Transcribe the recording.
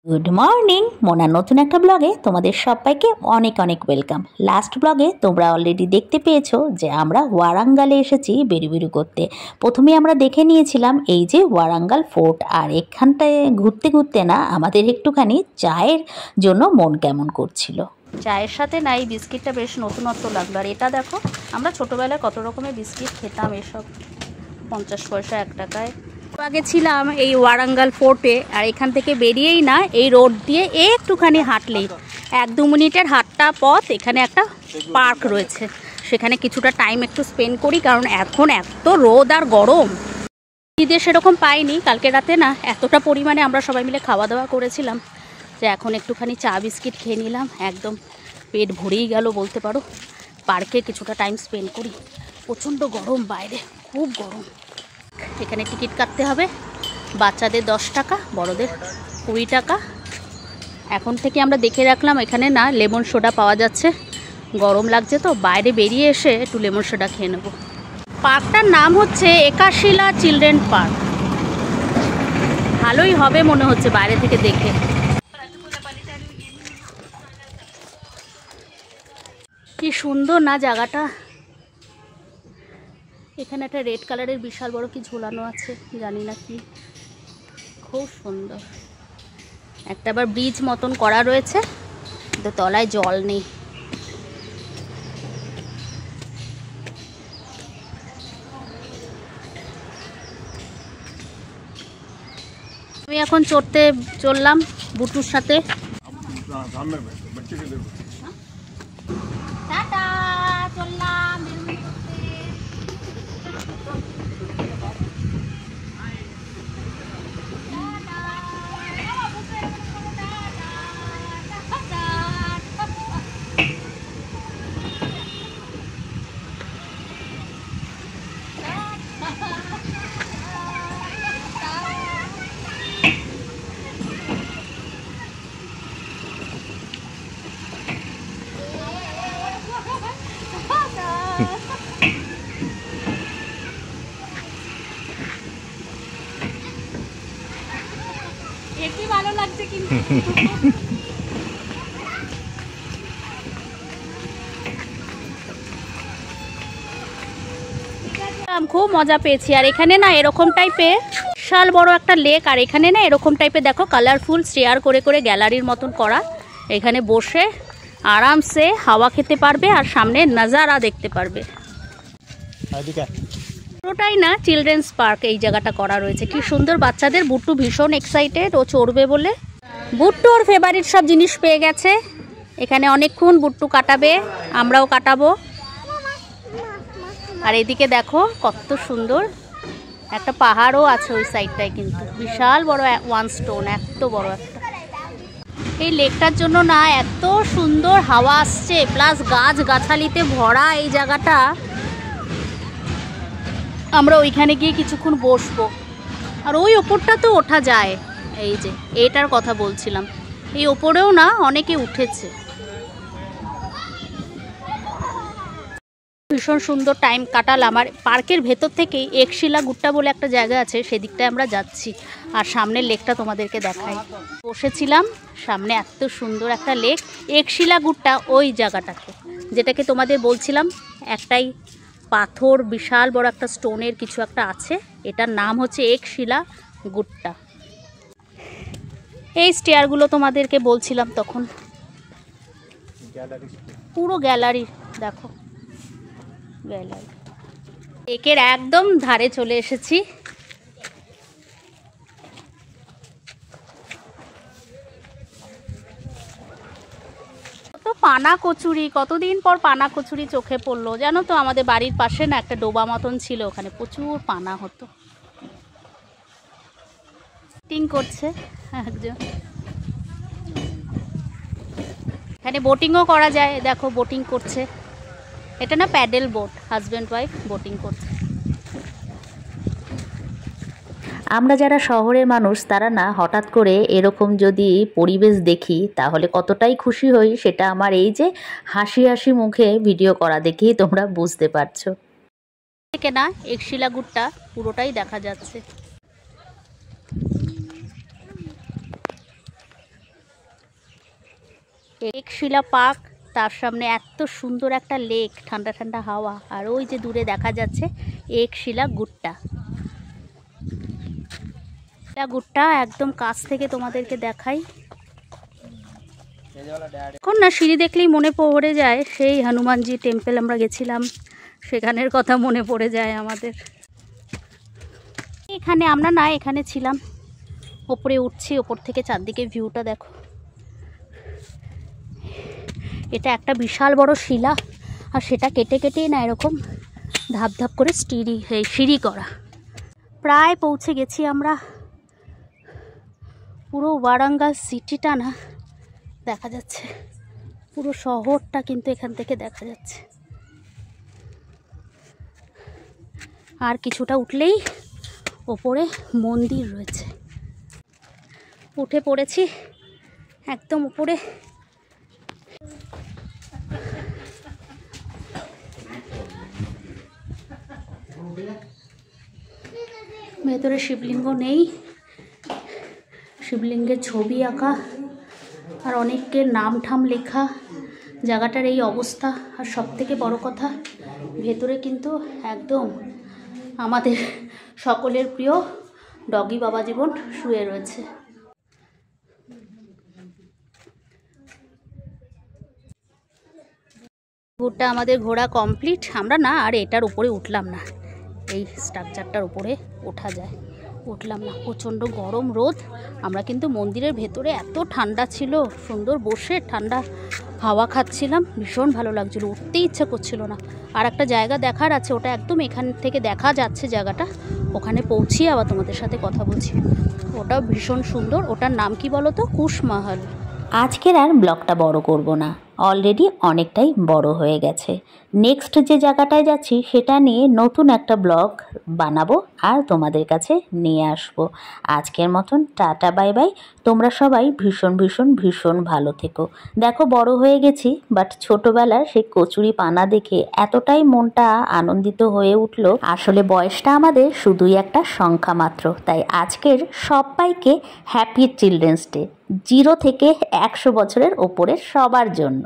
Good morning মোনার নতুন একটা ব্লগে তোমাদের সবাইকে অনেক অনেক ওয়েলকাম। লাস্ট ব্লগে তোমরা অলরেডি দেখতে পেয়েছো যে আমরা ওয়ারাঙ্গালে এসেছি বেরুবেরু করতে। প্রথমে আমরা দেখে নিয়েছিলাম এই যে ওয়ারাঙ্গাল ফোর্ট, আর এখানটায় ঘুরতে ঘুরতে না আমাদের একটুখানি চায়ের জন্য মন কেমন করছিল। চায়ের সাথে না এই বিস্কিটটা বেশ নতুনত্ব লাগলো। আর এটা দেখো, আমরা ছোটোবেলায় কত রকমের বিস্কিট খেতাম, এসব 50 পয়সা 1 টাকায়। আগে ছিলাম এই ওয়ারাঙ্গাল ফোর্টে, আর এখান থেকে বেরিয়েই না এই রোড দিয়ে একটুখানি হাঁটলেই 1-2 মিনিটের হাঁটা পথ এখানে একটা পার্ক রয়েছে। সেখানে কিছুটা টাইম একটু স্পেন্ড করি, কারণ এখন এত রোদ আর গরম ঈদে সেরকম পাইনি। কালকে রাতে না এতটা পরিমাণে আমরা সবাই মিলে খাওয়া দাওয়া করেছিলাম যে এখন একটুখানি চা বিস্কিট খেয়ে নিলাম, একদম পেট ভরেই গেল বলতে পারো। পার্কে কিছুটা টাইম স্পেন্ড করি, প্রচণ্ড গরম বাইরে, খুব গরম। এখানে টিকিট কাটতে হবে, বাচ্চাদের 10 টাকা, বড়দের 20 টাকা। এখন থেকে আমরা দেখে রাখলাম এখানে না লেমন সোডা পাওয়া যাচ্ছে, গরম লাগছে তো বাইরে বেরিয়ে এসে একটু লেমন সোডা খেয়ে নেব। পার্কটার নাম হচ্ছে একাশিলা চিলড্রেন পার্ক। ভালোই হবে মনে হচ্ছে বাইরে থেকে দেখে। কি সুন্দর না জায়গাটা। এখানে একটা রেড কালারের বিশাল বড় কি ঝুলানো আছে, জানি না কি, খুব সুন্দর। একটা আবার ব্রিজ মতন করা রয়েছে, তো তলায় জল নেই। আমি এখন চললাম বুটুর সাথে। টাটা, চললাম। একটু ভালো লাগছে কিন্তু খুব মজা পেয়েছি। আর এখানে না এরকম টাইপের বিশাল বড় একটা লেক, আর এখানে না এরকম টাইপের দেখো কালারফুল চেয়ার করে করে গ্যালারির মতন করা। এখানে বসে আরামসে হাওয়া খেতে পারবে আর সামনে নাজারা দেখতে পারবে। পুরোটাই না চিলড্রেন্স পার্ক এই জায়গাটা করা রয়েছে, কি সুন্দর। বাচ্চাদের বুট্টু ভীষণ এক্সাইটেড, ও চড়বে বলে। বুট্টু ওর ফেভারিট সব জিনিস পেয়ে গেছে। এখানে অনেকক্ষণ বুট্টু কাটাবে, আমরাও কাটাবো। আর এদিকে দেখো কত সুন্দর একটা পাহাড়ও আছে ওই সাইডটায়, কিন্তু বিশাল বড় ওয়ান স্টোন, এত বড় একটা। এই লেকটার জন্য না এত সুন্দর হাওয়া আসছে, প্লাস গাছ গাছালিতে ভরা এই জায়গাটা। আমরা ওইখানে গিয়ে কিছুক্ষণ বসবো। আর ওই ওপরটা তো ওঠা যায়, এই যে এটার কথা বলছিলাম, এই ওপরেও না অনেকে উঠেছে। ভীষণ সুন্দর টাইম কাটালাম। আর পার্কের ভেতর থেকেই একশিলা গুট্টা বলে একটা জায়গা আছে, সেদিকটায় আমরা যাচ্ছি। আর সামনের লেকটা তোমাদেরকে দেখাই। বসেছিলাম সামনে, এত সুন্দর একটা লেক, একশিলা গুট্টা ওই জায়গাটাতে, যেটাকে তোমাদের বলছিলাম একটাই পাথর বিশাল বড় একটা স্টোনের কিছু একটা আছে, এটার নাম হচ্ছে একশিলা গুট্টা। এই স্টেয়ারগুলো তোমাদেরকে বলছিলাম তখন, পুরো গ্যালারি দেখো, গ্যালারি। লেকের একদম ধারে চলে এসেছি। তো পানা কচুরি, কতদিন পর পানা কচুরি চোখে পড়লো জানো তো। আমাদের বাড়ির পাশে না একটা ডোবা মতন ছিল, ওখানে প্রচুর পানা হতো। বোটিং করছে একজন, এখানে বোটিংও করা যায়, দেখো বোটিং করছে। এটা না pedal boat, husband wife boating করছে। আমরা যারা শহরের মানুষ তারা না হঠাৎ করে এরকম যদি পরিবেশ দেখি তাহলে কতটাই খুশি হই, সেটা আমার এই যে হাসি হাসি মুখে ভিডিও করা দেখেই তোমরা বুঝতে পারছো। থেকে না একশিলা গুট্টা পুরোটাই দেখা যাচ্ছে। একশিলা পার্ক, তার সামনে এত সুন্দর একটা লেক, ঠান্ডা ঠান্ডা হাওয়া, আর ওই যে দূরে দেখা যাচ্ছে একশিলা গুট্টা। গুট্টা একদম কাছ থেকে তোমাদেরকে দেখাই। এখন না সিঁড়ি দেখলেই মনে পড়ে যায় সেই হনুমানজি টেম্পল আমরা গেছিলাম, সেখানের কথা মনে পড়ে যায় আমাদের। এখানে আমরা না এখানে ছিলাম, ওপরে উঠছি, ওপর থেকে চারদিকে ভিউটা দেখো। এটা একটা বিশাল বড় শিলা, আর সেটা কেটে কেটেই না এরকম ধাপ ধাপ করে সিঁড়ি করা। প্রায় পৌঁছে গেছি আমরা। পুরো ওয়ারাঙ্গাল সিটিটা না দেখা যাচ্ছে, পুরো শহরটা কিন্তু এখান থেকে দেখা যাচ্ছে। আর কিছুটা উঠলেই ওপরে মন্দির রয়েছে। উঠে পড়েছি একদম উপরে। ভেতরে শিবলিঙ্গ নেই, শিবলিঙ্গের ছবি আঁকা আর অনেকের নাম ঠাম লেখা। জায়গাটার এই অবস্থা, আর সব থেকে বড় কথা ভেতরে কিন্তু একদম আমাদের সকলের প্রিয় ডগি বাবা জীবন শুয়ে রয়েছে। ঘুরটা আমাদের ঘোরা কমপ্লিট। আমরা না আর এটার উপরে উঠলাম না, এই স্ট্রাকচারটার উপরে ওঠা যায়, উঠলাম না, প্রচণ্ড গরম রোদ। আমরা কিন্তু মন্দিরের ভেতরে এত ঠান্ডা ছিল, সুন্দর বসে ঠান্ডা হাওয়া খাচ্ছিলাম, ভীষণ ভালো লাগছিলো, উঠতে ইচ্ছা করছিল না। আর একটা জায়গা দেখার আছে, ওটা একদম এখান থেকে দেখা যাচ্ছে জায়গাটা, ওখানে পৌঁছিয়ে আবার তোমাদের সাথে কথা বলছি। ওটাও ভীষণ সুন্দর। ওটার নাম কি বলো তো? কুশমহল। আজকের আর ব্লগটা বড় করব না, অলরেডি অনেকটাই বড় হয়ে গেছে। নেক্সট যে জায়গাটায় যাচ্ছি সেটা নিয়ে নতুন একটা ব্লগ বানাবো আর তোমাদের কাছে নিয়ে আসব। আজকের মতন টাটা বাই বাই। তোমরা সবাই ভীষণ ভীষণ ভীষণ ভালো থেকো। দেখো বড় হয়ে গেছি, বাট ছোটবেলার সেই কচুরি পানা দেখে এতটাই মনটা আনন্দিত হয়ে উঠলো। আসলে বয়সটা আমাদের শুধুই একটা সংখ্যা মাত্র। তাই আজকের সবাইকে হ্যাপি চিলড্রেন্স ডে, 0 থেকে 100 বছরের ওপরের সবার জন্য।